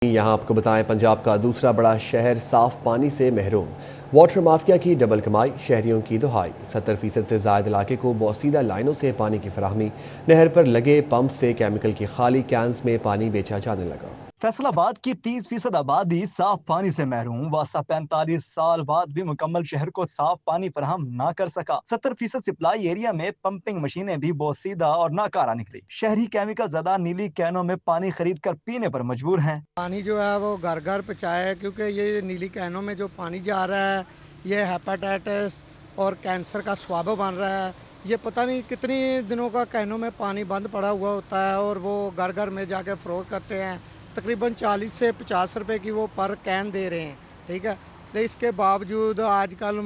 यहाँ आपको बताएं, पंजाब का दूसरा बड़ा शहर साफ पानी से महरूम। वाटर माफिया की डबल कमाई, शहरियों की दुहाई। 70% से ज्यादा इलाके को बोसीदा लाइनों से पानी की फराहमी। नहर पर लगे पंप से केमिकल की खाली कैंस में पानी बेचा जाने लगा। फैसलाबाद की 30% आबादी साफ पानी से महरूम। वासा 45 साल बाद भी मुकम्मल शहर को साफ पानी फराहम ना कर सका। 70% सप्लाई एरिया में पंपिंग मशीनें भी बोसीदा और नाकारा निकली। शहरी केमिकल ज़दा नीली कैनों में पानी खरीद कर पीने पर मजबूर हैं। पानी जो है वो घर घर पहुँचाया है, क्योंकि ये नीली कैनों में जो पानी जा रहा है ये हेपेटाइटिस और कैंसर का स्वाब बन रहा है। ये पता नहीं कितनी दिनों का कैनों में पानी बंद पड़ा हुआ होता है और वो घर घर में जाके फरोख्त करते हैं। तकरीबन 40 से 50 रुपए की वो पर कैन दे रहे हैं, ठीक है। लेकिन इसके बावजूद आजकल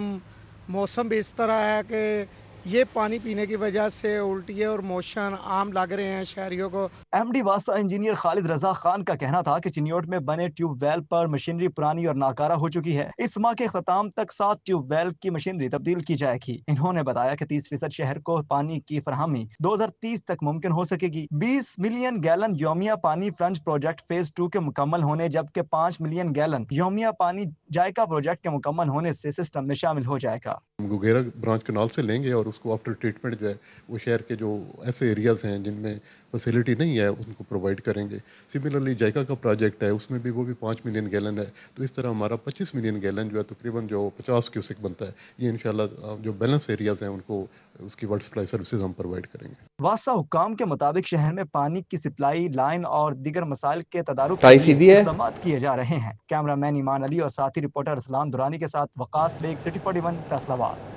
मौसम भी इस तरह है कि ये पानी पीने की वजह से उल्टियाँ और मोशन आम लग रहे हैं शहरियों को। एमडी वासा इंजीनियर खालिद रजा खान का कहना था कि चिन्योट में बने ट्यूबवेल पर मशीनरी पुरानी और नाकारा हो चुकी है। इस माह के ख्ताम तक 7 ट्यूबवेल की मशीनरी तब्दील की जाएगी। इन्होंने बताया कि 30% शहर को पानी की फराहमी 2030 तक मुमकिन हो सकेगी। 20 मिलियन गैलन यौमिया पानी फ्रंट प्रोजेक्ट फेज 2 के मुकम्मल होने, जबकि 5 मिलियन गैलन यौमिया पानी जायका प्रोजेक्ट के मुकम्मल होने से सिस्टम में शामिल हो जाएगा। गुगेरा ब्रांच कनाल से लेंगे और उसको आफ्टर ट्रीटमेंट जो है वो शहर के जो ऐसे एरियाज हैं जिनमें फैसिलिटी नहीं है उनको प्रोवाइड करेंगे। सिमिलरली जायका का प्रोजेक्ट है, उसमें भी वो भी 5 मिलियन गैलन है। तो इस तरह हमारा 25 मिलियन गैलन जो है तकरीबन जो 50 क्यूसेक बनता है, ये इंशाल्लाह जो बैलेंस एरियाज हैं उनको उसकी वाटर सप्लाई सर्विसेज हम प्रोवाइड करेंगे। वासा हुक्काम के मुताबिक शहर में पानी की सप्लाई लाइन और दीगर मसाइल के तदारुक किए जा रहे हैं। कैमरामैन ईमान अली और साथी रिपोर्टर असलाम दुरानी के साथ वकास बेग, सिटी 41, फैसलाबाद।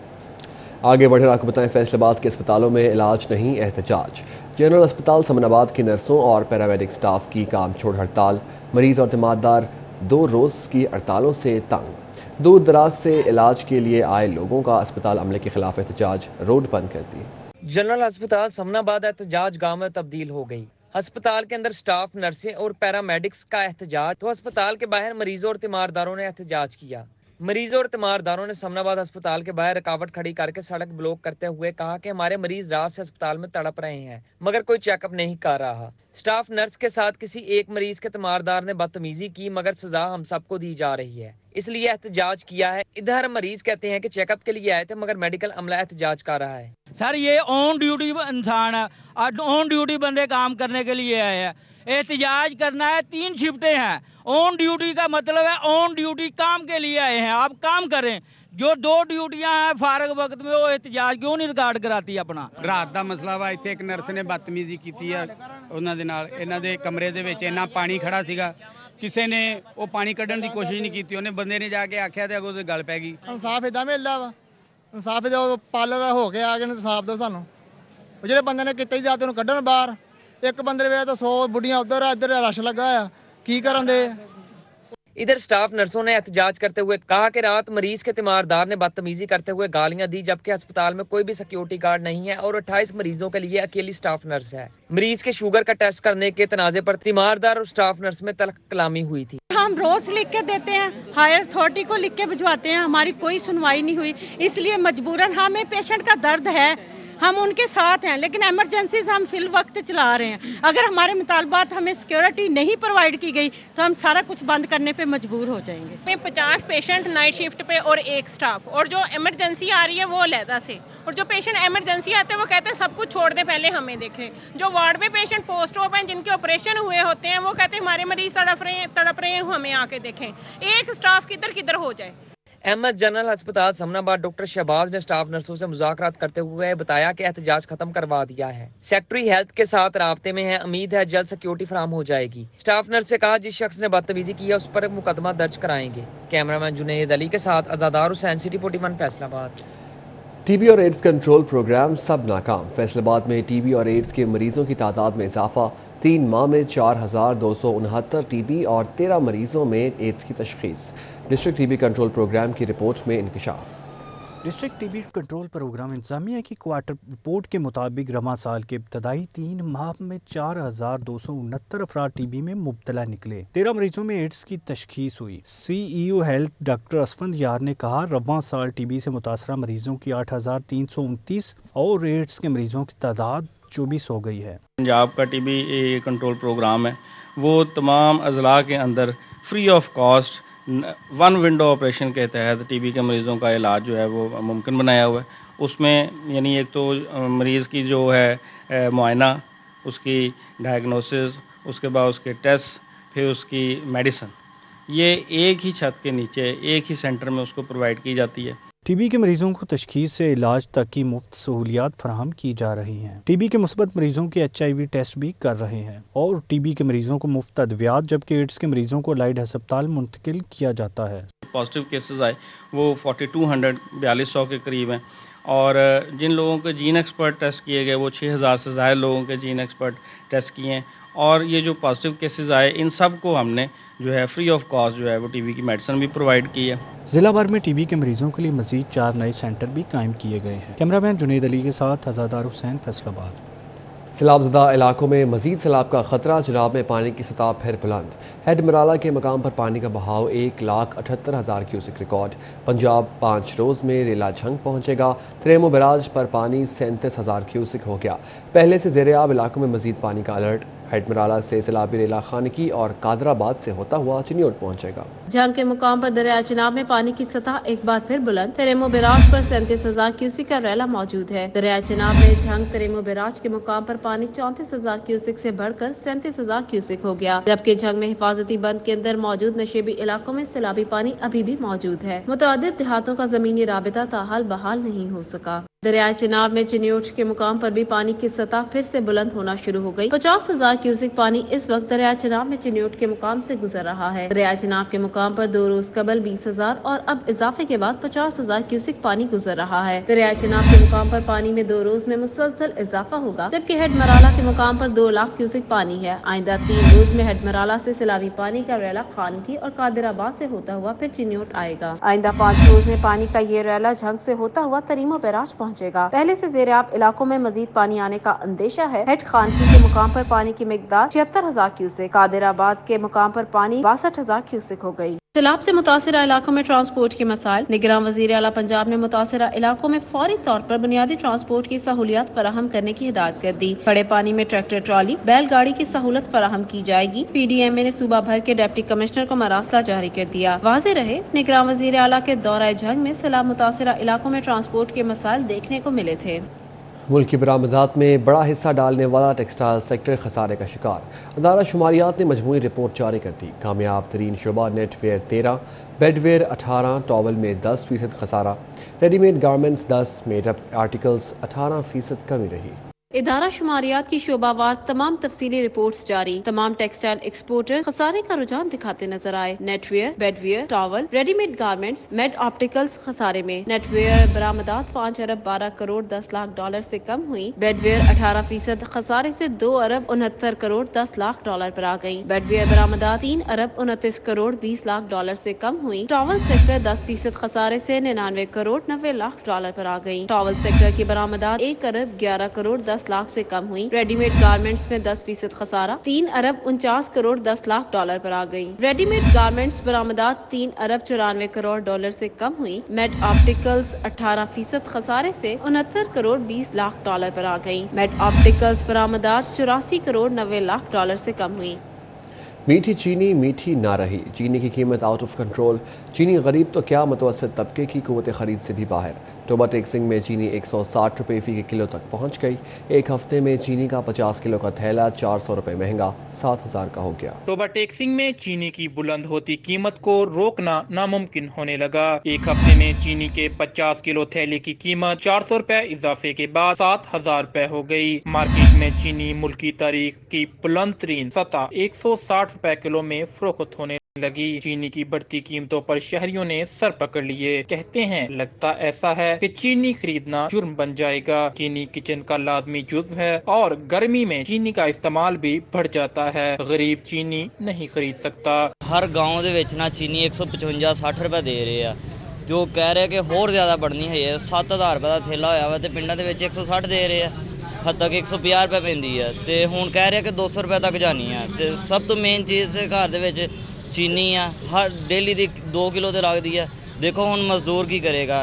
आगे बढ़कर आपको बताएं, फैसलाबाद के अस्पतालों में इलाज नहीं, एहतजाज। जनरल अस्पताल समनाबाद के नर्सों और पैरामेडिक स्टाफ की काम छोड़ हड़ताल। मरीज और तीमारदार 2 रोज की हड़तालों से तंग। दूर दराज से इलाज के लिए आए लोगों का अस्पताल अमले के खिलाफ एहतजाज, रोड बंद कर दी। जनरल अस्पताल समनाबाद एहतजाज गांव में तब्दील हो गई। अस्पताल के अंदर स्टाफ, नर्सें और पैरामेडिक्स का एहतजाज, तो अस्पताल के बाहर मरीजों और तीमारदारों ने एहतजाज किया। मरीजों और तीमारदारों ने समनाबाद अस्पताल के बाहर रुकावट खड़ी करके सड़क ब्लॉक करते हुए कहा कि हमारे मरीज रात से अस्पताल में तड़प रहे हैं मगर कोई चेकअप नहीं कर रहा। स्टाफ नर्स के साथ किसी एक मरीज के तीमारदार ने बदतमीजी की मगर सजा हम सबको दी जा रही है, इसलिए एहतजाज किया है। इधर मरीज कहते हैं कि चेकअप के लिए आए थे मगर मेडिकल अमला एहतजाज कर रहा है। सर ये ऑन ड्यूटी इंसान है और ऑन ड्यूटी बंदे काम करने के लिए आए हैं। एहतजाज करना है, 3 शिफ्टें हैं। ऑन ड्यूटी का मतलब है ऑन ड्यूटी काम के लिए आए हैं, आप काम करें। जो 2 ड्यूटियां हैं फारग वक्त में वो एहतजाज क्यों नहीं रिकार्ड कराती अपना। रात ਦਾ ਮਸਲਾ ਵਾ ਇੱਥੇ ਇੱਕ ਨਰਸ ਨੇ ਬਦਤਮੀਜ਼ੀ ਕੀਤੀ ਆ ਉਹਨਾਂ ਦੇ ਨਾਲ। ਇਹਨਾਂ ਦੇ ਕਮਰੇ ਦੇ ਵਿੱਚ ਇੰਨਾ ਪਾਣੀ ਖੜਾ ਸੀਗਾ, ਕਿਸੇ ਨੇ ਉਹ ਪਾਣੀ ਕੱਢਣ ਦੀ ਕੋਸ਼ਿਸ਼ ਨਹੀਂ ਕੀਤੀ। ਉਹਨੇ ਬੰਦੇ ਨੇ ਜਾ ਕੇ ਆਖਿਆ ਤੇ ਅੱਗੋਂ ਤੇ ਗੱਲ ਪੈ ਗਈ। ਇਨਸਾਫ ਇਦਾਂ ਮਿਲਦਾ ਵਾ, ਇਨਸਾਫ ਜੋ ਪਾਲਰ ਹੋ ਕੇ ਆ ਗਏ ਇਨਸਾਫ ਦਿਓ ਸਾਨੂੰ। ਉਹ ਜਿਹੜੇ ਬੰਦੇ ਨੇ ਕੀਤਾ ਹੀ ਜਾਂਦੇ ਉਹਨੂੰ ਕੱਢਣ ਬਾਹਰ। ਇੱਕ ਬੰਦੇ ਦੇ ਵੇ ਤਾਂ 100 ਬੁੱਢੀਆਂ ਉਧਰ ਇੱਧਰ ਰਸ਼ ਲੱਗਾ ਆ, ਕੀ ਕਰਨ ਦੇ। इधर स्टाफ नर्सों ने एहतजाज करते हुए कहा कि रात मरीज के तीमारदार ने बदतमीजी करते हुए गालियां दी, जबकि अस्पताल में कोई भी सिक्योरिटी गार्ड नहीं है और 28 मरीजों के लिए अकेली स्टाफ नर्स है। मरीज के शुगर का टेस्ट करने के तनाजे पर तीमारदार और स्टाफ नर्स में तल्ख कलामी हुई थी। हम रोज लिख के देते हैं, हायर अथॉरिटी को लिख के भिजवाते हैं, हमारी कोई सुनवाई नहीं हुई। इसलिए मजबूरन हमें पेशेंट का दर्द है, हम उनके साथ हैं, लेकिन इमरजेंसी हम फिल वक्त चला रहे हैं। अगर हमारे मुतालबात हमें सिक्योरिटी नहीं प्रोवाइड की गई तो हम सारा कुछ बंद करने पे मजबूर हो जाएंगे। 50 पेशेंट नाइट शिफ्ट पे और 1 स्टाफ, और जो इमरजेंसी आ रही है वो अलहदा से, और जो पेशेंट इमरजेंसी आते हैं वो कहते हैं सब कुछ छोड़ दे पहले हमें देखें। जो वार्ड में पेशेंट पोस्ट ऑप हैं जिनके ऑपरेशन हुए होते हैं वो कहते हैं हमारे मरीज तड़प रहे हैं हमें आके देखें। एक स्टाफ किधर किधर हो जाए। एमएस जनरल अस्पताल समनाबाद डॉक्टर शहबाज ने स्टाफ नर्सों से मुज़ाकरात करते हुए बताया कि एहतजाज खत्म करवा दिया है। सेक्रेटरी हेल्थ के साथ राब्ते में है, उम्मीद है जल्द सिक्योरिटी फराहम हो जाएगी। स्टाफ नर्स से कहा जिस शख्स ने बदतमीजी की है उस पर मुकदमा दर्ज कराएंगे। कैमरामैन जुनैद अली के साथ अज़ादार हुसैन, सिटी 41, फैसलाबाद। टीबी और एड्स कंट्रोल प्रोग्राम सब नाकाम। फैसलाबाद में टीबी और एड्स के मरीजों की तादाद में इजाफा। 3 माह में 4269 टीबी और 13 मरीजों में एड्स की तशखीस। डिस्ट्रिक्ट टीबी कंट्रोल प्रोग्राम की रिपोर्ट में इंकशाफ। डिस्ट्रिक्ट टीबी कंट्रोल प्रोग्राम इंतजामिया की क्वार्टर रिपोर्ट के मुताबिक रवां साल के इब्तदाई 3 माह में 4269 अफराद टीबी में मुब्तला निकले। 13 मरीजों में एड्स की तशखीस हुई। CEO हेल्थ डॉक्टर असफंद यार ने कहा रवां साल टीबी से मुतासरा मरीजों की 8329 और एड्स के मरीजों की तादाद 24 हो गई है। पंजाब का टीबी कंट्रोल प्रोग्राम है وہ تمام اضلاع کے اندر free of cost one window operation کے تحت ٹی بی کے مریضوں کا علاج جو ہے وہ ممکن بنایا ہوا ہے. اس میں یعنی ایک تو مریض کی جو ہے معائنہ، اس کی ڈائگنوسس، اس کے بعد اس کے ٹیسٹ، پھر اس کی میڈیسن، یہ ایک ہی چھت کے نیچے ایک ہی سینٹر میں اس کو پرووائڈ کی جاتی ہے. ٹی بی کے مریضوں کو تشخیص سے علاج تک کی مفت سہولیات فراہم کی جا رہی ہیں. ٹی بی کے مثبت مریضوں کے HIV ٹیسٹ بھی کر رہے ہیں اور ٹی بی کے مریضوں کو مفت ادویات، جبکہ ایڈز کے مریضوں کو لائیڈ ہسپتال منتقل کیا جاتا ہے. پازیٹیو کیسز آئے وہ 4200 کے قریب ہیں، اور جن لوگوں کے جین ایکسپرٹ ٹیسٹ کیے گئے وہ 6000 سے زائد لوگوں کے جین ایکسپرٹ ٹیسٹ کیے ہیں. اور یہ جو پازیٹیو کیسز آئے ان سب کو ہم نے جو ہے فری آف کاسٹ جو ہے وہ ٹی بی کی میڈیسن بھی پرووائڈ کی ہے. ضلع بھر میں ٹی بی کے مریضوں کے لیے مزید 4 نئے سینٹر بھی قائم کیے گئے ہیں. کیمرہ مین جنید علی کے ساتھ آزادار حسین، فیصل آباد. سیلاب زدہ علاقوں میں مزید سیلاب کا خطرہ. چناب میں پانی کی سطح پھر بلند. ہیڈ مرالہ کے مقام پر پانی کا بہاؤ 1,78,000 کیوسک ریکارڈ. پنجاب 5 روز میں ریلا جھنگ پہنچے گا. تریمو بیراج پر پانی 37,000 کیوسک ہو گیا. پہلے سے زیر آب علاقوں میں مزید پانی کا الرٹ. ہیڈ مرالہ سے سیلابی ریلا خانگی اور قادر آباد سے ہوتا ہوا چنیوٹ پہنچے گا. جھنگ کے مقام پر دریائے چناب میں پانی کی سطح ایک بار پھر بلند. تریمو بیراج پر 37,000 کیوسک کا ریلا موجود ہے. دریائے چناب میں جھنگ تریمو بیراج کے مقام پر پانی 34,000 کیوسک سے بڑھ کر 37,000 کیوسک ہو گیا، جبکہ جھنگ میں حفاظتی بند کے اندر موجود نشیبی علاقوں میں سیلابی پانی ابھی بھی موجود ہے. متعدد دیہاتوں کا زمینی رابطہ تاحال بحال نہیں ہو سکا. دریائے چناب میں چنیوٹ کے مقام پر بھی پانی کی سطح پھر سے بلند ہونا شروع ہو گئی. 50,000 کیوسک پانی اس وقت دریائے چناب میں چنیوٹ کے مقام سے گزر رہا ہے. دریائے چناب کے مقام پر 2 روز قبل 20,000 اور اب اضافے کے بعد 50,000 کیوسک پانی گزر رہا ہے. دریائے چناب کے مقام پر پانی میں 2 روز میں مسلسل اضافہ ہوگا، جبکہ ہیڈ مرالہ کے مقام پر 2 لاکھ کیوسک پانی ہے. آئندہ 3 روز میں ہیڈ مرالہ سے سیلابی پانی کا ریلا خانگی اور قادر آباد سے ہوتا ہوا پھر چنیوٹ آئے گا. آئندہ 5 روز میں پانی کا یہ ریلا جھنگ سے ہوتا ہوا تریمو بیراج پہنچے گا. پہلے سے زیر آب علاقوں میں مزید پانی آنے کا اندیشہ ہے. ہیڈ خانگی کے مقام پر پانی کی مقدار 76,000 کیوسک، قادر آباد کے مقام پر پانی 62,000 کیوسک ہو گئی. سیلاب سے متاثرہ علاقوں میں ٹرانسپورٹ کے مسائل. نگراں وزیر اعلیٰ پنجاب نے متاثرہ علاقوں میں فوری طور پر بنیادی ٹرانسپورٹ کی سہولیات فراہم کرنے کی ہدایت کر دی. بڑے پانی میں ٹریکٹر ٹرالی، بیل گاڑی کی سہولت فراہم کی جائے گی. پی ڈی ایم اے نے صوبہ بھر کے ڈپٹی کمشنر کو مراسلہ جاری کر دیا. واضح رہے، نگراں وزیر اعلیٰ کے دورہ جھنگ میں سیلاب متاثرہ علاقوں میں ٹرانسپورٹ کے مسائل دیکھنے کو ملے تھے. ملکی برآمدات میں بڑا حصہ ڈالنے والا ٹیکسٹائل سیکٹر خسارے کا شکار. ادارہ شماریات نے مجموعی رپورٹ جاری کر دی. کامیاب ترین شعبہ knitwear 13، bedwear 18، towel میں 10% خسارہ، ready made garments 10، made up articles 18% کمی رہی. ادارہ شماریات کی شعبہ وار تمام تفصیلی رپورٹس جاری. تمام ٹیکسٹائل ایکسپورٹر خسارے کا رجحان دکھاتے نظر آئے. Knitwear, bedwear, towel, ready made garments, میڈ آپٹیکلز خسارے میں. نیٹ ویئر برآمدات 5 ارب 12 کروڑ 10 لاکھ ڈالر سے کم ہوئی. بیڈ ویئر 18% خسارے سے 2 ارب 69 کروڑ 10 لاکھ ڈالر پر آ گئی. بیڈ ویئر برآمدات 3 ارب 29 کروڑ 20 لاکھ ڈالر سے کم ہوئی. ٹاول سیکٹر 10% خسارے سے 99 کروڑ 90 لاکھ ڈالر پر آ گئی. ٹاول سیکٹر کی برآمدات 1 ارب 11 کروڑ 10 لاکھ سے کم ہوئی. ریڈی میڈ گارمنٹس میں 10% خسارہ 3 ارب 49 کروڑ 10 لاکھ ڈالر پر آ گئی. ریڈی میڈ گارمنٹس برآمدات 3 ارب 94 کروڑ ڈالر سے کم ہوئی. میڈ آپٹیکلز 18% خسارے سے 69 کروڑ 20 لاکھ ڈالر پر آ گئی. میڈ آپٹیکلز برآمدات 84 کروڑ 90 لاکھ ڈالر سے کم ہوئی. میٹھی چینی میٹھی نہ رہی. چینی کی قیمت آؤٹ آف کنٹرول. چینی غریب تو کیا متوسط طبقے کی قوت خرید سے بھی باہر. ٹوبہ ٹیکسنگ میں چینی 160 روپے فی کلو تک پہنچ گئی. ایک ہفتے میں چینی کا 50 کلو کا تھیلا 400 روپے مہنگا 7,000 کا ہو گیا. ٹوبہ ٹیکسنگ میں چینی کی بلند ہوتی قیمت کو روکنا ناممکن ہونے لگا. ایک ہفتے میں چینی کے 50 کلو تھیلے کی قیمت 400 روپے اضافے کے بعد 7,000 روپے ہو گئی. مارکیٹ میں چینی ملکی تاریخ کی بلند ترین سطح 160 روپے کلو میں فروخت ہونے لگی. چینی کی بڑھتی قیمتوں پر شہریوں نے سر پکڑ لیے. کہتے ہیں لگتا ایسا ہے کہ چینی خریدنا جرم بن جائے گا. چینی کچن کا لازمی جزو ہے اور گرمی میں چینی کا استعمال بھی بڑھ جاتا ہے. غریب چینی نہیں خرید سکتا. ہر گاؤں دے وچ نا چینی 155-60 روپے دے رہے ہیں. جو کہہ رہے کہ ہور زیادہ بڑھنی ہے. 7,000 روپے کا تھیلا ہویا وا تے پنڈاں دے وچ 160 دے رہے ہیں. حد تک 150 روپے پیندی ہے تے ہن کہہ رہے کہ 200 روپے تک جانی ہے. تے سب تو مین چیز گھر دے وچ چینی ہے. ہر ڈیلی دی 2 کلو تے لگدی ہے. دیکھو ہن مزدور کی کرے گا.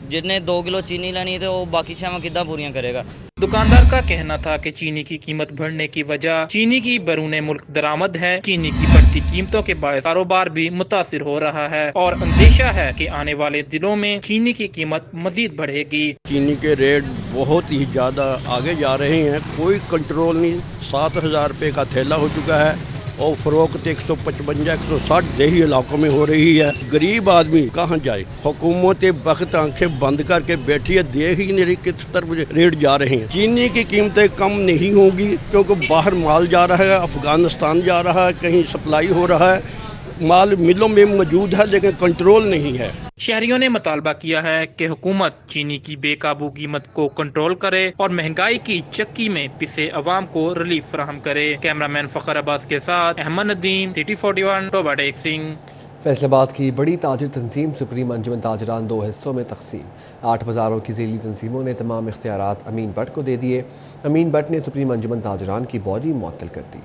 جن نے 2 کلو چینی لینی ہے تے وہ باقی شیواں کداں پوریاں کرے گا. दुकानदार का कहना था कि चीनी की कीमत बढ़ने की वजह चीनी की बैरून मुल्क दरामद है। चीनी की बढ़ती कीमतों के बायस कारोबार भी मुतासिर हो रहा है और अंदेशा है कि आने वाले दिनों में चीनी की कीमत मजीद बढ़ेगी। चीनी के रेट बहुत ही ज्यादा आगे जा रहे हैं, कोई कंट्रोल नहीं। 7,000 रुपये का थैला हो चुका है और फरोख्त 155-160 देही इलाकों में हो रही है। गरीब आदमी कहाँ जाए? हुकूमत वक्त आंखें बंद करके बैठी है, देख ही नहीं रही किस तरफ रेट जा रहे हैं। चीनी की कीमतें कम नहीं होंगी क्योंकि बाहर माल जा रहा है, अफगानिस्तान जा रहा है, कहीं सप्लाई हो रहा है, माल मिलों में मौजूद है लेकिन कंट्रोल नहीं है। शहरियों ने मुतालबा किया है कि हुकूमत चीनी की बेकाबू कीमत को कंट्रोल करे और महंगाई की चक्की में पिसे अवाम को रिलीफ फराहम करे। कैमरामैन फखर अब्बास के साथ अहमद नदीम, सिटी 41, टोबा टेक सिंह। फैसलाबाद की बड़ी ताजिर तंजीम सुप्रीम अंजुमन ताजरान 2 हिस्सों में तकसीम। 8 बाजारों की झीली तंजीमों ने तमाम इख्तियारात अमीन भट्ट को दे दिए। अमीन भट्ट ने सुप्रीम अंजुमन ताजरान की बॉडी मुअत्तल कर दी।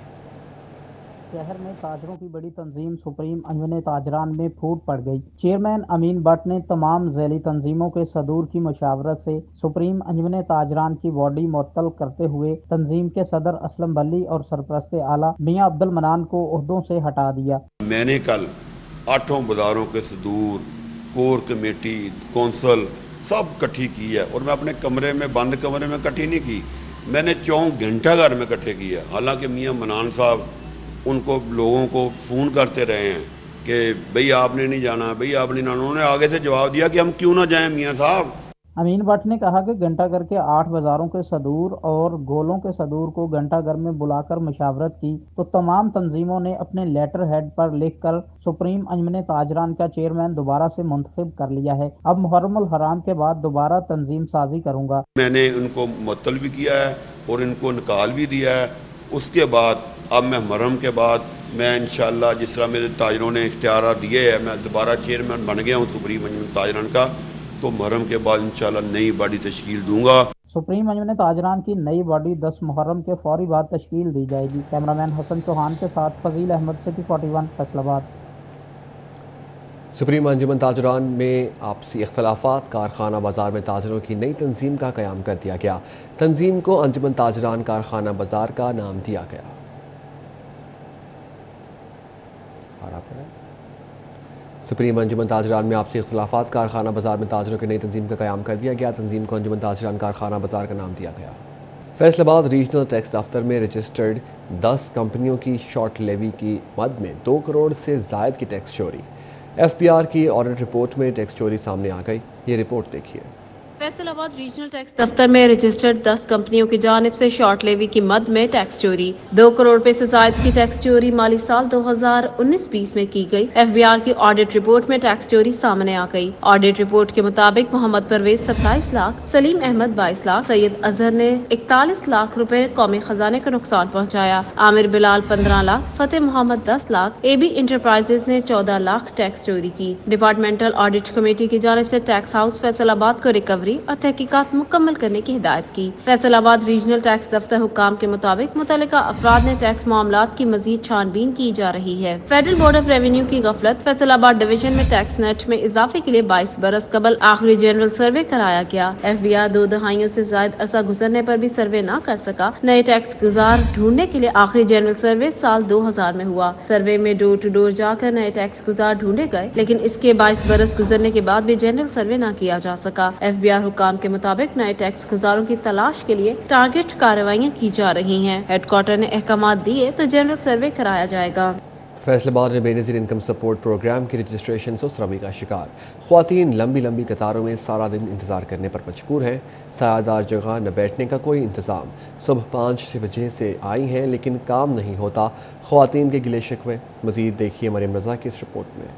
शहर में ताजरों की बड़ी तंजीम सुप्रीम अंजुमन ताजरान में फूट पड़ गई। चेयरमैन अमीन भट्ट ने तमाम झैली तंजीमों के सदूर की मशावरत से सुप्रीम अंजुमन ताजरान की बॉडी मुअत्तल करते हुए तंजीम के सदर असलम बल्ली और सरपरस्त आला मियां अब्दुल मनान को ओहदों से हटा दिया। मैंने कल 8 बाजारों के सदूर, कोर कमेटी, कौंसल सब इकट्ठी की है और मैं अपने कमरे में बंद कमरे में इकट्ठी नहीं की, मैंने 4 घंटा घर में इकट्ठे की है। हालांकि मियां मनान साहब उनको लोगों को फ़ोन करते रहे हैं कि भाई आपने नहीं जाना, भाई आपने नहीं जाना। उन्होंने आगे से जवाब दिया कि हम क्यों ना जाएं मियां साहब। अमीन भट्ट ने कहा कि घंटा घर के 8 बाजारों के सदूर और गोलों के सदूर को घंटा घर में बुलाकर मशावरत की तो तमाम तंजीमों ने अपने लेटर हेड पर लिखकर सुप्रीम अंजुमन ताजरान का चेयरमैन दोबारा से मुंतखब कर लिया है। अब मुहर्रमुल हराम के बाद दोबारा तंजीम साजी करूंगा। मैंने उनको मुअत्तल भी किया है और इनको निकाल भी दिया है। उसके बाद अब मैं मुहर्रम के बाद मैं इंशाअल्लाह जिस तरह मेरे ताजरों ने इख्तियार दिए है, मैं दोबारा चेयरमैन बन गया हूँ सुप्रीम अंजुमन ताजरान का, तो मुहर्रम के बाद इंशाअल्लाह नई बॉडी तश्कील दूंगा। सुप्रीम अंजुमन ताजरान की नई बॉडी 10 मुहर्रम के फौरी बाद तश्कील दी जाएगी। कैमरामैन हसन चौहान के साथ फजील अहमद, सिटी 41, फैसलाबाद। सुप्रीम अंजुमन ताजरान में आपसी इख्तलाफात, कारखाना बाजार में ताजरों की नई तंजीम का क़याम कर दिया गया। तंजीम को अंजुमन ताजरान कारखाना बाजार का नाम दिया गया। सुप्रीम अंजुमन ताजरान में आपसी इख्तलाफात, कारखाना बाजार में ताजरों की नई तंजीम का क़याम कर दिया गया। तंजीम को अंजुमन ताजरान कारखाना बाजार का नाम दिया गया। फैसलाबाद रीजनल टैक्स दफ्तर में रजिस्टर्ड 10 कंपनियों की शॉर्ट लेवी की मद में 2 करोड़ से जायद की टैक्स चोरी। FBR की ऑडिट रिपोर्ट में टैक्स चोरी सामने आ गई। ये रिपोर्ट देखिए। फैसलाबाद रीजनल टैक्स दफ्तर में रजिस्टर्ड 10 कंपनियों की जानिब से शॉर्ट लेवी की मद में टैक्स चोरी। 2 करोड़ रुपए से जायद की टैक्स चोरी माली साल 2019-20 में की गई। FBR की ऑडिट रिपोर्ट में टैक्स चोरी सामने आ गई। ऑडिट रिपोर्ट के मुताबिक मोहम्मद परवेज 27 लाख, सलीम अहमद 22 लाख, सैयद अजहर ने 41 लाख रुपए कौमी खजाने का नुकसान पहुँचाया। आमिर बिलाल 15 लाख, फतेह मोहम्मद 10 लाख, AB इंटरप्राइजेज ने 14 लाख टैक्स चोरी की। डिपार्टमेंटल ऑडिट कमेटी की जानिब से टैक्स हाउस फैसलाबाद को रिकवरी और तहकीकात मुकम्मल करने की हिदायत की। फैसलाबाद रीजनल टैक्स दफ्तर हुक्काम के मुताबिक मुतल्लिका अफराद ने टैक्स मामलात की मजीद छानबीन की जा रही है। फेडरल बोर्ड ऑफ रेवेन्यू की गफलत, फैसलाबाद डिवीजन में टैक्स नेट में इजाफे के लिए 22 बरस कबल आखिरी जनरल सर्वे कराया गया। FBR 2 दहाइयों से ज्यादा अरसा गुजरने पर भी सर्वे न कर सका। नए टैक्स गुजार ढूंढने के लिए आखिरी जनरल सर्वे साल 2000 में हुआ। सर्वे में डोर टू डोर जाकर नए टैक्स गुजार ढूंढे गए, लेकिन इसके 22 बरस गुजरने के बाद भी जनरल सर्वे न किया जा सका। FBR हुक्काम के मुताबिक नए टैक्स गुजारों की तलाश के लिए टारगेट कार्रवाइयाँ की जा रही हैं। हेडक्वार्टर ने अहकाम दिए तो जनरल सर्वे कराया जाएगा। फैसलाबाद में बेनज़ीर इनकम सपोर्ट प्रोग्राम की रजिस्ट्रेशन सुस्रवी का शिकार। ख्वातीन लंबी लंबी कतारों में सारा दिन इंतजार करने पर मजबूर हैं। सायादार जगह न बैठने का कोई इंतजाम। सुबह 5 बजे से आई हैं लेकिन काम नहीं होता। ख्वातीन के गिले शिकवे। मजीद देखिए मरियम रजा की इस रिपोर्ट में।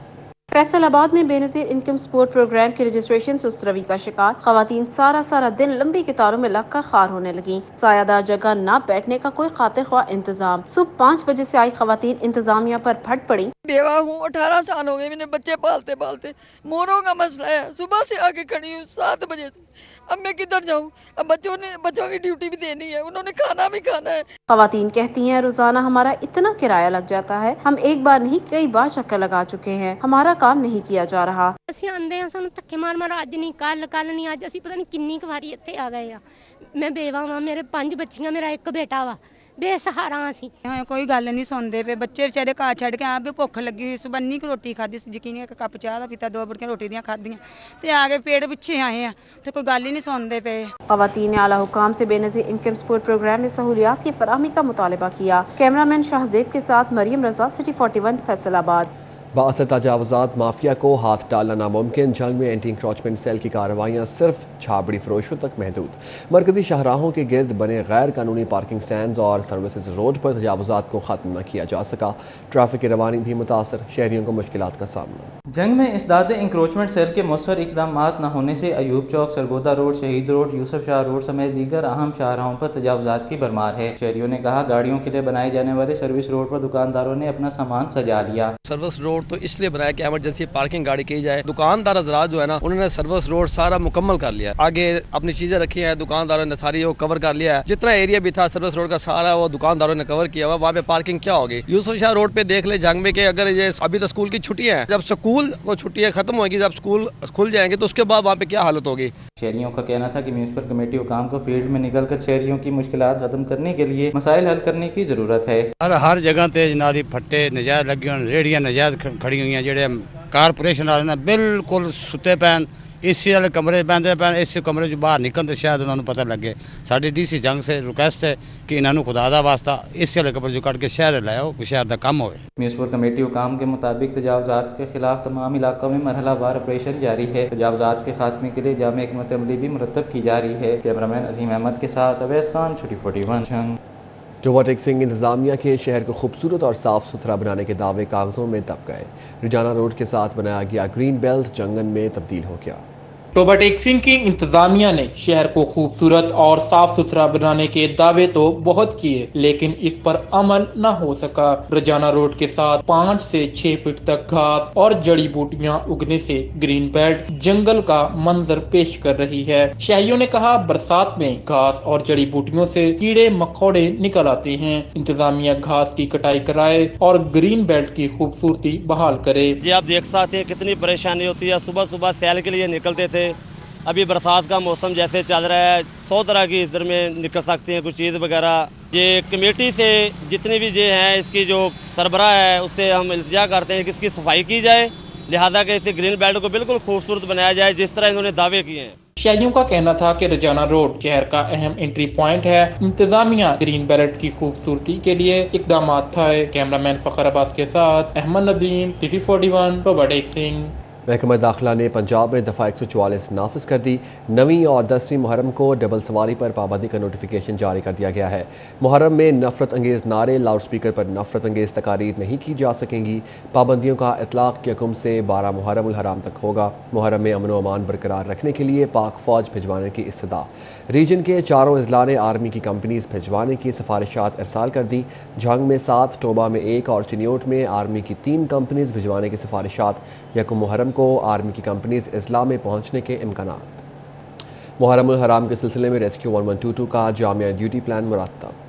फैसलाबाद में बेनज़ीर इनकम सपोर्ट प्रोग्राम की रजिस्ट्रेशन सुस्रवी का शिकार। ख़वातीन सारा दिन लंबी कतारों में लगकर खार होने लगी। सायादार जगह न बैठने का कोई खातिर ख्वाह इंतजाम। सुबह 5 बजे से आई ख़वातीन इंतजामिया पर फट पड़ी। बेवा हूँ, 18 साल हो गए मैंने बच्चे पालते पालते। मोरों का मसला है, सुबह से आके खड़ी हूँ 7 बजे से। अब मैं किधर जाऊँ? अब बच्चों की ड्यूटी भी देनी है, उन्होंने खाना भी खाना है। ख़वातीन कहती हैं रोजाना हमारा इतना किराया लग जाता है, हम एक बार नहीं कई बार चक्कर लगा चुके हैं, हमारा काम नहीं किया जा रहा। ਅਸੀਂ ਆਂਦੇ ਆ ਸਾਨੂੰ ਧੱਕੇ ਮਾਰ ਮਾਰ ਅੱਜ ਨਹੀਂ ਕੱਲ ਨਹੀਂ ਅੱਜ ਅਸੀਂ ਪਤਾ ਨਹੀਂ ਕਿੰਨੀ ਕੁ ਵਾਰੀ ਇੱਥੇ ਆ ਗਏ ਆ। ਮੈਂ ਬੇਵਾ ਵਾਂ, ਮੇਰੇ 5 ਬੱਚੀਆਂ, ਮੇਰਾ ਇੱਕ ਬੇਟਾ ਵਾ, ਬੇਸਹਾਰਾ ਅਸੀਂ। ਹਾਂ ਕੋਈ ਗੱਲ ਨਹੀਂ ਸੁਣਦੇ ਪਏ, ਬੱਚੇ ਵਿਚਾਰੇ ਘਰ ਛੱਡ ਕੇ ਆ ਵੀ ਭੁੱਖ ਲੱਗੀ ਹੋਈ, ਸਵੇਰ ਇੰਨੀ ਕੁ ਰੋਟੀ ਖਾਧੀ ਸੀ, ਯਕੀਨ ਇੱਕ ਕੱਪ ਚਾਹ ਦਾ ਪੀਤਾ, 2 ਬੁਰਕੀਆਂ ਰੋਟੀ ਦੀਆਂ ਖਾਧੀਆਂ ਤੇ ਆ ਕੇ ਪੇਟ ਪਿੱਛੇ ਆਏ ਆ ਤੇ ਕੋਈ ਗੱਲ ही नहीं सुनते पे। ख़वातीन ने आला हुकाम से बेनज़ीर इनकम सपोर्ट प्रोग्राम में सहूलियात की फराहमी का मुतालबा किया। कैमरामैन शाहजेब के साथ मरियम रजा, सिटी 41 फैसलाबाद। बाअसर तजावुज़ात माफिया को हाथ डालना नामुमकिन, जंग में एंटी इंक्रोचमेंट सेल की कार्रवाइयाँ सिर्फ छाबड़ी फरोशों तक महदूद। मरकजी शाहराहों के गिर्द बने गैर कानूनी पार्किंग स्टैंड और सर्विसेज रोड पर तजावुज़ात को ख़त्म न किया जा सका। ट्रैफिक की रवानी भी मुतासर, शहरियों को मुश्किलात का सामना। जंग में इसदाद इंक्रोचमेंट सेल के मौसर इकदाम न होने से अयूब चौक, सरगोदा रोड, शहीद रोड, यूसुफ शाह रोड समेत दीगर अहम शाहराहों पर तजावुज़ात की भरमार है। शहरियों ने कहा गाड़ियों के लिए बनाए जाने वाले सर्विस रोड पर दुकानदारों ने अपना सामान सजा लिया। सर्विस रोड तो इसलिए बनाया कि इमरजेंसी पार्किंग गाड़ी की जाए। दुकानदार हज़रात जो है ना, उन्होंने सर्विस रोड सारा मुकम्मल कर लिया, आगे अपनी चीजें रखी हैं, दुकानदारों ने सारी वो कवर कर लिया है। जितना एरिया भी था सर्विस रोड का सारा वो दुकानदारों ने कवर किया हुआ। वहाँ पे पार्किंग क्या होगी? यूसुफ शाह रोड पे देख ले जंग में के अगर ये अभी तो स्कूल की छुट्टियां हैं, जब स्कूल को छुट्टियां खत्म होगी, जब स्कूल खुल जाएंगे तो उसके बाद वहाँ पे क्या हालत होगी। शहरियों का कहना था कि म्यूनसिपल कमेटी हुकाम को फील्ड में निकलकर शहरियों की मुश्किलात खत्म करने के लिए मसाइल हल करने की जरूरत है। हर जगह ते जनाब फट्टे नजायज लगे हुए, रेहड़ियां नजायज खड़ी हुई हैं। जेडे कारपोरेशन वाले ने बिल्कुल सुते पैन, एसी वाले कमरे बंदे पैन, एसी कमरे जो बाहर निकल तो शायद उन्होंने पता लगे। साड़ी डीसी जंग से रिक्वेस्ट है कि इन्होंने खुदा दा वास्ता एसी वाले कमरे जो कट के शहर लाओ, शहर का कम होवे। म्यूनसिपल कमेटी हुकाम के मुताबिक तजावुज़ात के खिलाफ तमाम इलाकों में मरहलावार ऑपरेशन जारी है। तजावुज़ात के खात्मे के लिए जामे हिकमत अमली भी मुरतब की जा रही है। कैमरामैन अजीम अहमद के साथ अवैस खान, छुट्टी 41। टोबा टेक्सिंग इंतजामिया के शहर को खूबसूरत और साफ सुथरा बनाने के दावे कागजों में दब गए। रिजाना रोड के साथ बनाया गया ग्रीन बेल्ट जंगल में तब्दील हो गया। टोबा टेक्सिंग की इंतजामिया ने शहर को खूबसूरत और साफ सुथरा बनाने के दावे तो बहुत किए, लेकिन इस पर अमल न हो सका। रजाना रोड के साथ 5 से 6 फीट तक घास और जड़ी बूटियां उगने से ग्रीन बेल्ट जंगल का मंजर पेश कर रही है। शहरियों ने कहा बरसात में घास और जड़ी बूटियों से कीड़े मकोड़े निकल आते हैं। इंतजामिया घास की कटाई कराए और ग्रीन बेल्ट की खूबसूरती बहाल करे। जी आप देख सकते हैं कितनी परेशानी होती है। सुबह सुबह सैर के लिए निकलते थे, अभी बरसात का मौसम जैसे चल रहा है, 100 तरह की इधर में निकल सकती हैं कुछ चीज़ वगैरह। ये कमेटी से जितनी भी ये हैं इसकी जो सरबराह है उससे हम इल्तिजा करते हैं कि इसकी सफाई की जाए, लिहाजा कि इस ग्रीन बेल्ट को बिल्कुल खूबसूरत बनाया जाए जिस तरह इन्होंने दावे किए हैं। शहरियों का कहना था कि रजाना रोड शहर का अहम एंट्री पॉइंट है। इंतजामिया ग्रीन बेल्ट की खूबसूरती के लिए इकदाम उठाए। कैमरामैन फखर अब्बास के साथ अहमद नदीम, सिटी 41, टोबा टेक्सिंग। महकमा दाखिला ने पंजाब में दफ़ा 144 नाफिज कर दी। 9वीं और 10वीं मुहर्रम को डबल सवारी पर पाबंदी का नोटिफिकेशन जारी कर दिया गया है। मुहर्रम में नफरत अंगेज़ नारे, लाउड स्पीकर पर नफरत अंगेज़ तकारीर नहीं की जा सकेंगी। पाबंदियों का इतलाक़ के हुक्म से 12 मुहर्रम उल हराम तक होगा। मुहर्रम में अमन व अमान बरकरार रखने के लिए पाक फ़ौज भिजवाने की इस्तदा। रीजन के 4 अजला ने आर्मी की कंपनीज भिजवाने की सिफारिशात इरसाल कर दी। झंग में 7, टोबा में 1 और चिन्योट में आर्मी की 3 कंपनीज भिजवाने की सिफारिशात। यकम मुहर्रम को आर्मी की कंपनीज इस्ला में पहुंचने के इम्कानात। मुहर्रम उल हराम के सिलसिले में रेस्क्यू 1122 का जामिया ड्यूटी प्लान मुरतब।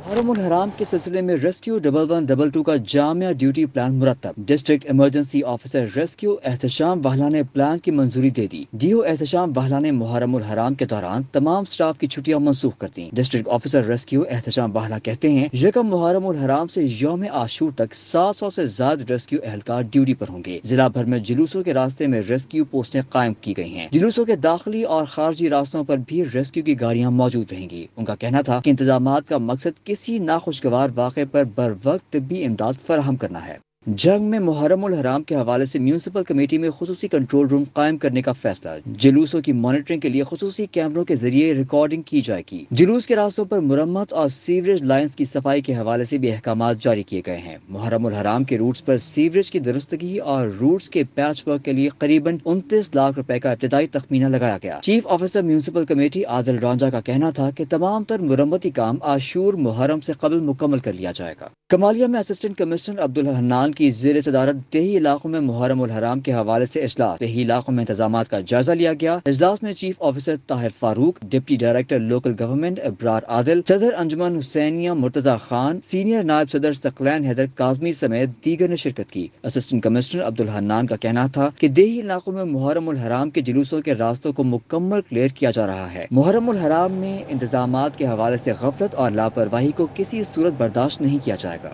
मुहर्रम उल हराम के सिलसिले में रेस्क्यू 1122 का जामिया ड्यूटी प्लान मुरतब। District emergency officer rescue Ehtesham Wahla ने प्लान की मंजूरी दे दी। डीओ एहतशाम वाहला ने मुहर्रम उल हराम के दौरान तमाम स्टाफ की छुट्टियां मनसूख कर दी। डिस्ट्रिक्ट ऑफिसर रेस्क्यू एहतशाम वाहला कहते हैं यकम मुहर्रम उल हराम से यौम आशूर तक 700 से ज्यादा रेस्क्यू एहलकार ड्यूटी पर होंगे। जिला भर में जुलूसों के रास्ते में रेस्क्यू पोस्टें कायम की गई हैं। जुलूसों के दाखिली और खारजी रास्तों पर भी रेस्क्यू की गाड़ियां मौजूद रहेंगी। उनका कहना था कि इंतजामात का मकसद किसी नाखुशगवार वाक़े पर बर वक्त तिब्बी इमदाद फराहम करना है। जंग में मुहर्रम उल हराम के हवाले से म्यूनसिपल कमेटी में खुसूसी कंट्रोल रूम कायम करने का फैसला। जुलूसों की मॉनिटरिंग के लिए खुसूसी कैमरों के जरिए रिकॉर्डिंग की जाएगी। जुलूस के रास्तों पर मुरम्मत और सीवरेज लाइन्स की सफाई के हवाले से भी अहकामात जारी किए गए हैं। मुहर्रम उल हराम के रूट्स पर सीवरेज की दुरुस्तगी और रूट्स के पैच वर्क के लिए करीबन 29 लाख रुपए का इब्तिदाई तखमीना लगाया गया। Chief officer municipal committee Adil Ranjha का कहना था कि तमाम तर मुरम्मती काम आशूर मुहर्रम से कबल मुकम्मल कर लिया जाएगा। कमालिया में असिस्टेंट कमिश्नर अब्दुल हन्नान खान की ज़ेर सदारत देही इलाकों में मुहर्रम उल हराम के हवाले से इजलास। देही इलाकों में इंतजामात का जायजा लिया गया। इजलास में chief officer Tahir Farooq, deputy director local government Ibrar Adil, सदर अंजुमन हुसैनिया मुर्तजा खान, सीनियर नायब सदर सकलैन हैदर काजमी समेत दीगर ने शिरकत की। असिस्टेंट कमिश्नर अब्दुल हन्नान का कहना था कि देही इलाकों में मुहर्रम उल हराम के जुलूसों के रास्तों को मुकम्मल क्लियर किया जा रहा है। मुहर्रम उल हराम में इंतजामात के हवाले से गफलत और लापरवाही को किसी सूरत बर्दाश्त नहीं किया जाएगा।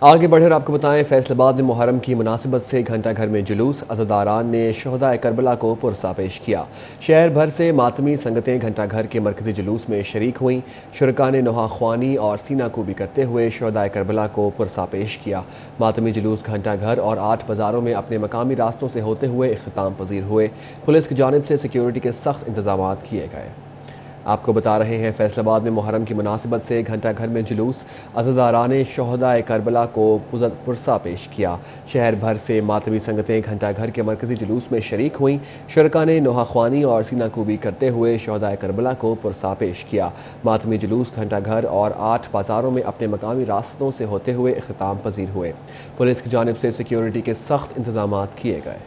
आगे बढ़े और आपको बताएं, फैसलाबाद में मुहर्रम की मुनासिबत से घंटा घर में जुलूस। अज़ादारान ने शहदाए करबला को पुरसा पेश किया। शहर भर से मातमी संगतें घंटा घर के मरकजी जुलूस में शरीक हुईं। शुरका ने नोहा ख्वानी और सीना कूबी करते हुए शहदाए करबला को पुरसा पेश किया। मातमी जुलूस घंटा घर और 8 बाजारों में अपने मकामी रास्तों से होते हुए इख्तिताम पजीर हुए। पुलिस की जानिब से सिक्योरिटी के सख्त इंतजाम किए गए। आपको बता रहे हैं, फैसलाबाद में मुहर्रम की मुनासिबत से घंटा घर में जुलूस। अज़ादारान ने शहदाए करबला को पुरसा पेश किया। शहर भर से मातमी संगतें घंटा घर के मरकजी जुलूस में शरीक हुईं। शुरका ने नोहा ख्वानी और सीना कूबी करते हुए शहदाए करबला को पुरसा पेश किया। मातमी जुलूस घंटा घर और 8 बाजारों में अपने मकामी रास्तों से होते हुए इख्तिताम पजीर हुए। पुलिस की जानिब से सिक्योरिटी के सख्त इंतजाम किए गए।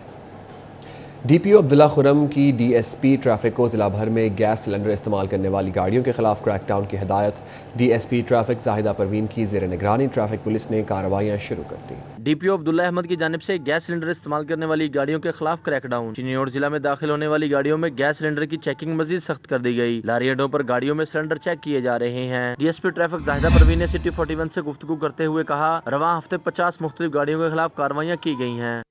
डीपीओ अब्दुल्ला खुरम की डीएसपी ट्रैफिक को जिला भर में गैस सिलेंडर इस्तेमाल करने वाली गाड़ियों के खिलाफ क्रैकडाउन की हिदायत। डीएसपी ट्रैफिक जाहिदा परवीन की ज़ेर निगरानी ट्रैफिक पुलिस ने कार्रवाइयां शुरू कर दी। डीपीओ अब्दुल्ला अहमद की जानिब से गैस सिलेंडर इस्तेमाल करने वाली गाड़ियों के खिलाफ क्रैकडाउन। चिन्नौर जिला में दाखिल होने वाली गाड़ियों में गैस सिलेंडर की चेकिंग मजीद सख्त कर दी गई। लारी अड्डों पर गाड़ियों में सिलेंडर चेक किए जा रहे हैं। डीएसपी ट्रैफिक जाहिदा परवीन ने सिटी 41 से गुफ्तगू करते हुए कहा, रवां हफ्ते 50 मुख्तलिफ गाड़ियों के खिलाफ कार्रवाइयां की गई हैं।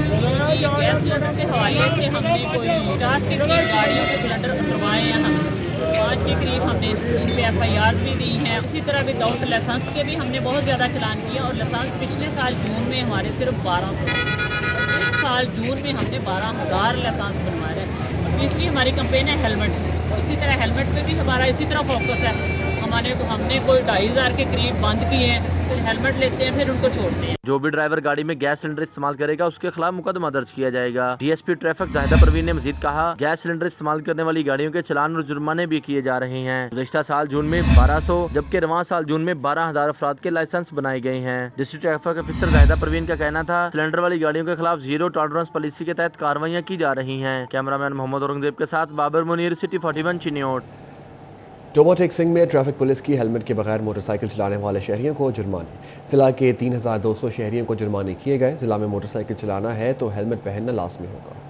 गैस सिलेंडर के हवाले से हमने कोई 50 के करीब गाड़ियों के सिलेंडर उतरवाए हैं। हम 5 के करीब हमने उन पे FIR भी दी हैं। इसी तरह विदाउट लाइसेंस के भी हमने बहुत ज़्यादा चलान किया और लाइसेंस पिछले साल जून में हमारे सिर्फ 1200, इस साल जून में हमने 12,000 लाइसेंस बनवाए हैं। तीसरी हमारी कंपेन है हेलमेट। इसी तरह हेलमेट पे भी हमारा इसी तरह फोकस है। हमने कोई 2,500 के करीब बंद किए हैं, फिर हेलमेट लेते हैं, फिर उनको छोड़ते हैं। जो भी ड्राइवर गाड़ी में गैस सिलेंडर इस्तेमाल करेगा उसके खिलाफ मुकदमा दर्ज किया जाएगा। डीएसपी ट्रैफिक जाहिदा परवीन ने मजीद कहा, गैस सिलेंडर इस्तेमाल करने वाली गाड़ियों के चालान और जुर्माने भी किए जा रहे हैं। गुज़िश्ता साल जून में 1200 जबकि रवां साल जून में 12,000 अफराद के लाइसेंस बनाए गए हैं। District traffic officer Zahida Parveen का कहना था, सिलेंडर वाली गाड़ियों के खिलाफ जीरो टॉलरेंस पॉलिसी के तहत कार्रवाइयां की जा रही हैं। कैमरामैन मोहम्मद औरंगजेब के साथ बाबर मुनीर, सिटी 41 चिन्नौर। टोमाटेक सिंह में ट्रैफिक पुलिस की हेलमेट के बगैर मोटरसाइकिल चलाने वाले शहरियों को जुर्माने। जिला के 3,200 शहरियों को जुर्माने किए गए। जिला में मोटरसाइकिल चलाना है तो हेलमेट पहनना लाजमी होगा।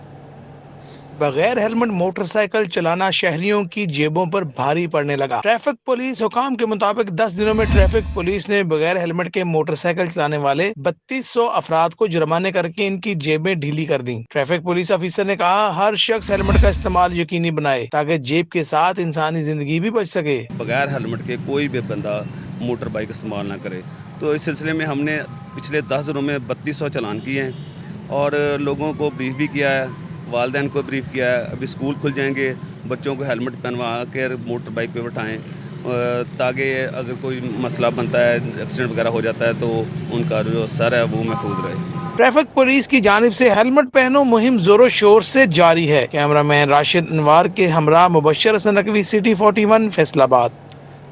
बगैर हेलमेट मोटरसाइकिल चलाना शहरियों की जेबों पर भारी पड़ने लगा। ट्रैफिक पुलिस हुकाम के मुताबिक 10 दिनों में ट्रैफिक पुलिस ने बगैर हेलमेट के मोटरसाइकिल चलाने वाले 3200 अफराद को जुर्माने करके इनकी जेबें ढीली कर दी। ट्रैफिक पुलिस ऑफिसर ने कहा, हर शख्स हेलमेट का इस्तेमाल यकीनी बनाए ताकि जेब के साथ इंसानी जिंदगी भी बच सके। बगैर हेलमेट के कोई भी बंदा मोटर बाइक इस्तेमाल ना करे। तो इस सिलसिले में हमने पिछले 10 दिनों में 3200 चालान किए हैं और लोगों को ब्रीफ भी किया है, वालिदैन को ब्रीफ किया है। अभी स्कूल खुल जाएंगे, बच्चों को हेलमेट पहनवा कर मोटर बाइक पे बैठाएं ताकि अगर कोई मसला बनता है, एक्सीडेंट वगैरह हो जाता है तो उनका जो सर है वो महफूज रहे। ट्रैफिक पुलिस की जानिब से हेलमेट पहनो मुहिम जोरों शोर से जारी है। कैमरामैन राशिद अनवार के हमरा मुबशर हसन नकवी, सिटी 41 फैसलाबाद।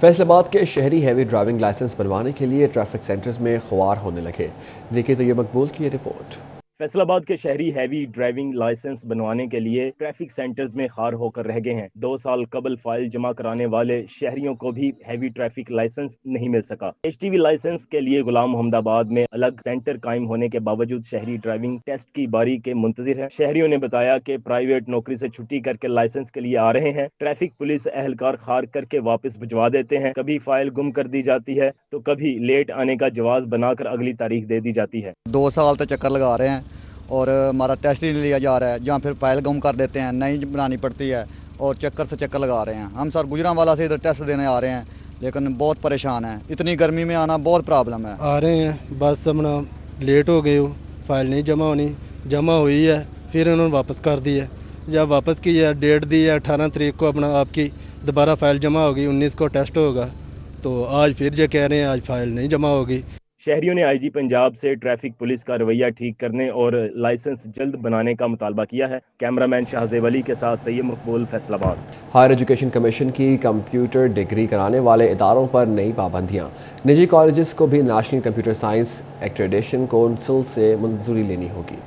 फैसलाबाद के शहरी हैवी ड्राइविंग लाइसेंस बनवाने के लिए ट्रैफिक सेंटर्स में खुआर होने लगे। देखिए तो ये मकबूल की रिपोर्ट। फैसलाबाद के शहरी हैवी ड्राइविंग लाइसेंस बनवाने के लिए ट्रैफिक सेंटर्स में खार होकर रह गए हैं। 2 साल कबल फाइल जमा कराने वाले शहरियों को भी हैवी ट्रैफिक लाइसेंस नहीं मिल सका। HTV लाइसेंस के लिए गुलाम मोहम्मदाबाद में अलग सेंटर कायम होने के बावजूद शहरी ड्राइविंग टेस्ट की बारी के मुंतजिर है। शहरियों ने बताया कि प्राइवेट नौकरी से छुट्टी करके लाइसेंस के लिए आ रहे हैं। ट्रैफिक पुलिस एहलकार खार करके वापस भिजवा देते हैं। कभी फाइल गुम कर दी जाती है तो कभी लेट आने का जवाब बनाकर अगली तारीख दे दी जाती है। 2 साल तक चक्कर लगा रहे हैं और हमारा टेस्ट ही नहीं लिया जा रहा है, जहाँ फिर फाइल गुम कर देते हैं, नई बनानी पड़ती है और चक्कर से चक्कर लगा रहे हैं। हम सर गुजरांवाला से इधर टेस्ट देने आ रहे हैं लेकिन बहुत परेशान हैं। इतनी गर्मी में आना बहुत प्रॉब्लम है। आ रहे हैं बस अपना लेट हो गए हो, फाइल नहीं जमा होनी, जमा हुई है फिर उन्होंने वापस कर दी है। जब वापस की है, डेट दी है 18 तारीख को अपना आपकी दोबारा फाइल जमा होगी, 19 को टेस्ट होगा, तो आज फिर जो कह रहे हैं आज फाइल नहीं जमा होगी। शहरियों ने आईजी पंजाब से ट्रैफिक पुलिस का रवैया ठीक करने और लाइसेंस जल्द बनाने का मुतालबा किया है। कैमरामैन शाहजेब अली के साथ तैयब मकबूल, फैसलाबाद। हायर एजुकेशन कमीशन की कंप्यूटर डिग्री कराने वाले इदारों पर नई पाबंदियां। निजी कॉलेजेस को भी national computer science accreditation council से मंजूरी लेनी होगी।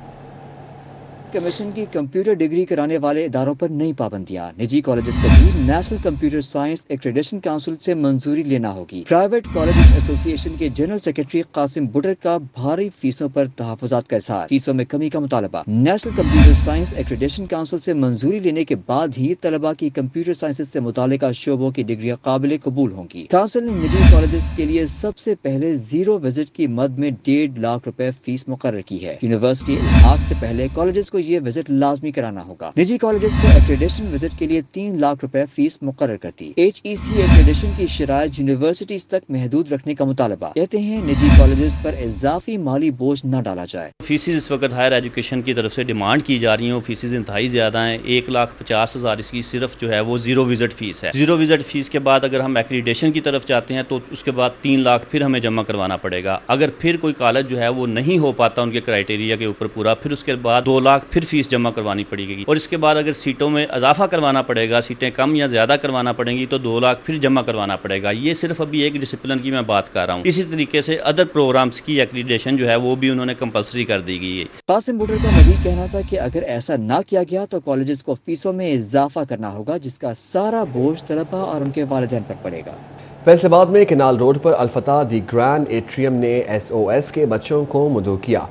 कमीशन की कंप्यूटर डिग्री कराने वाले इदारों पर नई पाबंदियां। निजी कॉलेजेस को भी national computer science accreditation council से मंजूरी लेना होगी। प्राइवेट कॉलेजेस एसोसिएशन के जनरल सेक्रेटरी कासिम बुटर का भारी फीसों पर तहफुजात का इजहार। फीसों में कमी का मुतालबा। National computer science accreditation council से मंजूरी लेने के बाद ही तलबा की कंप्यूटर साइंसेज से मुतालिका शोबों की डिग्रियां काबिल कबूल होंगी। काउंसिल ने निजी कॉलेजेस के लिए सबसे पहले जीरो विजिट की मद में 1.5 लाख रुपए फीस मुकर्रर की है। यूनिवर्सिटी इल्हाक से पहले कॉलेजेस को ये विजिट लाजमी कराना होगा। निजी कॉलेजेस को एक्रेडिटेशन विजिट के लिए 3 लाख रुपए फीस मुकर्रर करती। HEC एक्रेडिटेशन की शराइत यूनिवर्सिटीज तक महदूद रखने का मुतालबा। कहते हैं निजी कॉलेजेस पर इजाफी माली बोझ न डाला जाए। फीसिस इस वक्त हायर एजुकेशन की तरफ से डिमांड की जा रही है, फीसिस इंतहाई ज्यादा हैं। 1,50,000 इसकी सिर्फ जो है वो जीरो विजिट फीस है। जीरो विजिट फीस के बाद अगर हम एक्रेडिटेशन की तरफ जाते हैं तो उसके बाद 3 लाख फिर हमें जमा करवाना पड़ेगा। अगर फिर कोई कॉलेज जो है वो नहीं हो पाता उनके क्राइटेरिया के ऊपर पूरा, फिर उसके बाद 2 लाख फिर फीस जमा करवानी पड़ेगी। और इसके बाद अगर सीटों में इजाफा करवाना पड़ेगा, सीटें कम या ज्यादा करवाना पड़ेंगी तो 2 लाख फिर जमा करवाना पड़ेगा। ये सिर्फ अभी एक डिसिप्लिन की मैं बात कर रहा हूँ। इसी तरीके से अदर प्रोग्राम्स की एक्रेडिटेशन जो है वो भी उन्होंने कंपलसरी कर दी गई है। कासिम बुटर का मजीद कहना था कि अगर ऐसा ना किया गया तो कॉलेजेस को फीसों में इजाफा करना होगा, जिसका सारा बोझ तलबा और उनके वालिदैन पर पड़ेगा। फैसलाबाद में केनाल रोड पर अल-फताह दी ग्रैंड एट्रियम ने SOS के बच्चों को मदऊ किया।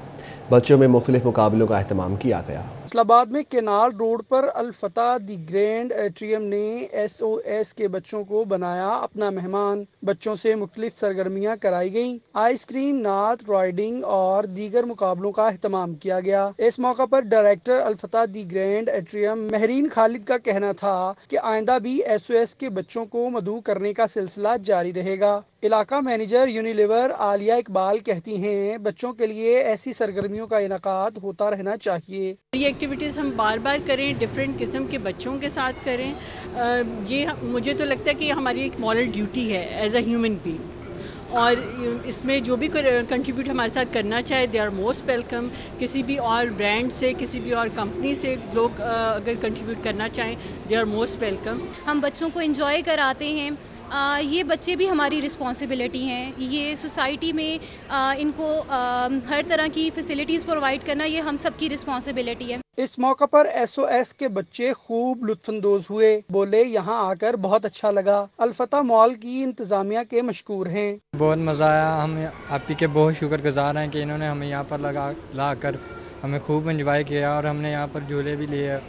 बच्चों में मुख्तलिफ मुकाबलों का एहतमाम किया गया। फैसलाबाद में केनाल रोड पर अल-फताह दी ग्रैंड एट्रियम ने SOS के बच्चों को बनाया अपना मेहमान। बच्चों से मुख्तलिफ सरगर्मियां कराई गईं। आइसक्रीम, नात, राइडिंग और दीगर मुकाबलों का एहतमाम किया गया। इस मौका पर डायरेक्टर अल-फताह दी ग्रैंड एट्रियम महरीन खालिद का कहना था कि आइंदा भी SOS के बच्चों को मदऊ करने का सिलसिला जारी रहेगा। इलाका मैनेजर यूनिलीवर आलिया इकबाल कहती हैं, बच्चों के लिए ऐसी सरगर्मियों का इनाकात होता रहना चाहिए। ये एक्टिविटीज़ हम बार बार करें, डिफरेंट किस्म के बच्चों के साथ करें। ये मुझे तो लगता है कि हमारी एक मॉरल ड्यूटी है एज अ ह्यूमन बीइंग। और इसमें जो भी कंट्रीब्यूट हमारे साथ करना चाहे दे आर मोस्ट वेलकम। किसी भी और ब्रांड से, किसी भी और कंपनी से लोग अगर कंट्रीब्यूट करना चाहें दे आर मोस्ट वेलकम। हम बच्चों को एंजॉय कराते हैं। ये बच्चे भी हमारी रिस्पॉन्सिबिलिटी हैं। ये सोसाइटी में इनको हर तरह की फैसिलिटीज़ प्रोवाइड करना ये हम सबकी रिस्पॉन्सिबिलिटी है। इस मौका पर SOS के बच्चे खूब लुत्फानंदोज हुए। बोले, यहाँ आकर बहुत अच्छा लगा। अल-फताह मॉल की इंतजामिया के मशकूर हैं। बहुत मज़ा आया। हम आप ही के बहुत शुक्रगुजार हैं कि इन्होंने हमें यहाँ पर ला कर हमें खूब एंजॉय किया और हमने यहाँ पर झूले भी लिए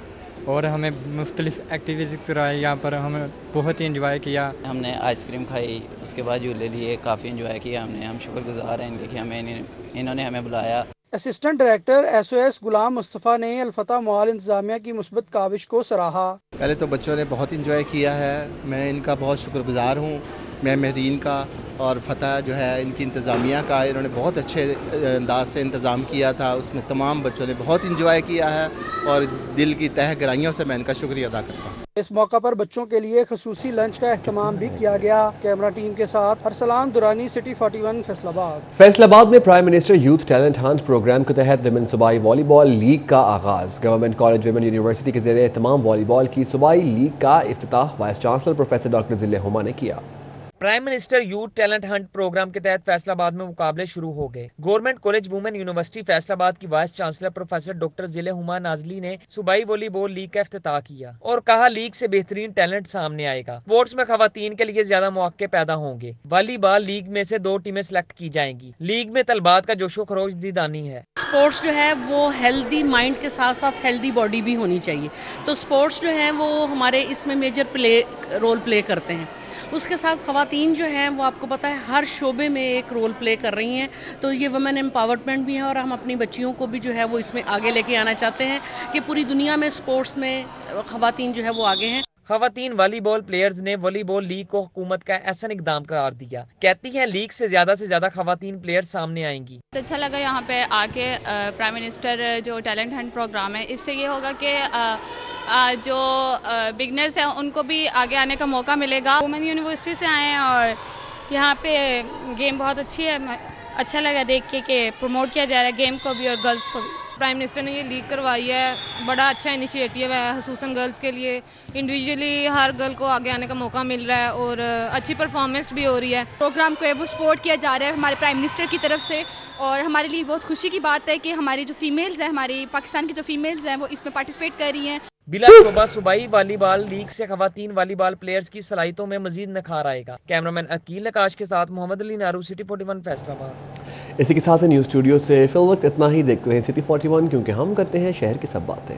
और हमें मुख्तलिफ एक्टिविटीज़ कराई। यहाँ पर हमें बहुत ही इंजॉय किया। हमने आइसक्रीम खाई, उसके बाद झूले लिए, काफ़ी इंजॉय किया हमने। हम शुक्रगुजार हैं इनके कि इन्होंने हमें बुलाया। असिस्टेंट डायरेक्टर SOS गुलाम मुस्तफ़ा ने अल-फताह मॉल इंतजामिया की मुस्बत काविश को सराहा। पहले तो बच्चों ने बहुत इंजॉय किया है, मैं इनका बहुत शुक्रगुजार हूँ। मैं महरीन का और फतह जो है इनकी इंतज़ामिया का, इन्होंने बहुत अच्छे अंदाज से इंतज़ाम किया था। उसमें तमाम बच्चों ने बहुत इंजॉय किया है और दिल की तह गहराइयों से मैं इनका शुक्रिया अदा करता हूँ। इस मौका पर बच्चों के लिए खसूसी लंच का एहतमाम भी किया गया। कैमरा टीम के साथ अरसलान दुरानी, सिटी 41, फैसलाबाद। फैसलाबाद में prime minister youth talent hunt programme के तहत विमेन सूबाई वॉलीबॉल लीग का आगाज। गवर्नमेंट कॉलेज विमेन यूनिवर्सिटी के ज़रिए तमाम वॉलीबॉल की सूबाई लीग का इफ्तिताह vice chancellor professor doctor Zille Huma ने किया। Prime minister youth talent hunt programme के तहत फैसलाबाद में मुकाबले शुरू हो गए। Government college women university Faisalabad की vice chancellor professor doctor Zille Huma Nazli ने सूबाई वॉलीबॉल लीग का इफ्तिताह किया और कहा लीग से बेहतरीन टैलेंट सामने आएगा। स्पोर्ट्स में खवातीन के लिए ज्यादा मौके पैदा होंगे। वॉलीबॉल लीग में से 2 टीमें सिलेक्ट की जाएंगी। लीग में तलबात का जोशो खरोश दीदानी है। स्पोर्ट्स जो है वो हेल्दी माइंड के साथ साथ हेल्दी बॉडी भी होनी चाहिए, तो स्पोर्ट्स जो है वो हमारे इसमें मेजर रोल प्ले करते हैं। उसके साथ खवातीन जो हैं वो आपको पता है हर शोबे में एक रोल प्ले कर रही हैं, तो ये वुमेन एम्पावरमेंट भी है और हम अपनी बच्चियों को भी जो है वो इसमें आगे लेके आना चाहते हैं कि पूरी दुनिया में स्पोर्ट्स में खवातीन जो है वो आगे हैं। खवातीन वॉलीबॉल प्लेयर्स ने वॉलीबॉल लीग को हुकूमत का एहसन इकदाम करार दिया। कहती हैं लीग से ज्यादा खवातीन प्लेयर सामने आएंगी। अच्छा लगा यहाँ पे आके प्राइम मिनिस्टर जो टैलेंट हंट प्रोग्राम है, इससे ये होगा कि जो बिगनर्स हैं उनको भी आगे आने का मौका मिलेगा। वुमेन यूनिवर्सिटी से आए हैं और यहाँ पे गेम बहुत अच्छी है, अच्छा लगा देख के कि प्रमोट किया जा रहा है गेम को भी और गर्ल्स को भी। प्राइम मिनिस्टर ने ये लीग करवाई है, बड़ा अच्छा इनिशिएटिव है खसूसन गर्ल्स के लिए। इंडिविजुअली हर गर्ल को आगे आने का मौका मिल रहा है और अच्छी परफॉर्मेंस भी हो रही है। प्रोग्राम को है वो सपोर्ट किया जा रहा है हमारे प्राइम मिनिस्टर की तरफ से, और हमारे लिए बहुत खुशी की बात है कि हमारी जो फीमेल्स हैं, हमारी पाकिस्तान की जो फीमेल्स हैं वो इसमें पार्टिसिपेट कर रही हैं। बिला शोबा सूबाई वॉलीबॉल लीग से खवातीन वॉलीबॉल प्लेयर्स की सलाहियतों में मजीद निखार आएगा। कैमरामैन अकील नकाश के साथ मोहम्मद अली नारू, सिटी 41 फैसलाबाद। इसी के साथ न्यूज़ स्टूडियो से फिल वक्त इतना ही। देखते हैं सिटी 41, क्योंकि हम करते हैं शहर की सब बातें।